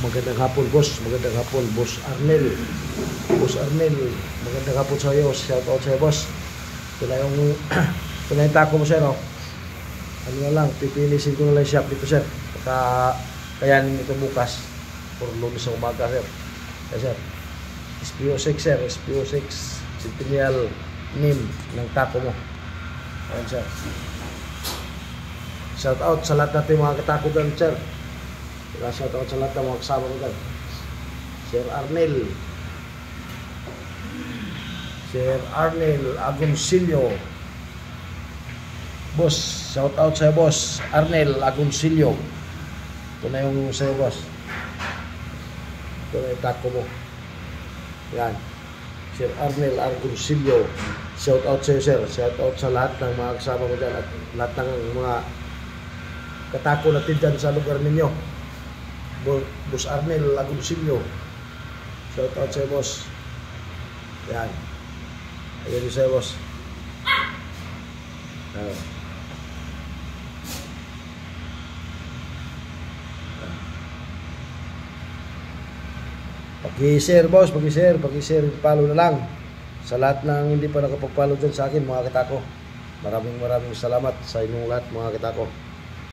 Magandang hapon, boss. Magandang hapon, boss Arnel. Boss Arnel, magandang hapon sa iyo. Shout out sa iyo, boss. Ito na yung, ito na yung taco mo, sir, oh. Ano na lang, pipinisin ko na lang shop dito, sir. Kayanin ito bukas. For lunes sa umaga, sir. Kaya, sir, SPO6, sir. SPO6 Centennial name ng taco mo. Ayan, sir. Shout out sa lahat natin mga katako dyan, sir. Shout out sa lahat ng mga kasama ko dyan. Sir Arnel. Sir Arnel Agoncillo. Boss, shout out sa boss Arnel Agoncillo. Ito na yung sa'yo, boss. Ito na yung taco mo. Yan. Sir Arnel Agoncillo. Shout out sa iyo, sir. Shout out sa lahat ng mga kasama ko dyan at lahat ng mga katako natin dyan sa lugar ninyo. Boss Arnel Agoncillo. Shout out sa iyo, boss. Yan. Ayan yung sa'yo, boss. Pag-i-share, boss. Pag-i-share. Pag-i-share. Follow na lang. Sa lahat ng hindi pa nakapag-follow dyan sa akin, mga katako. Maraming salamat sa inyong lahat, mga katako.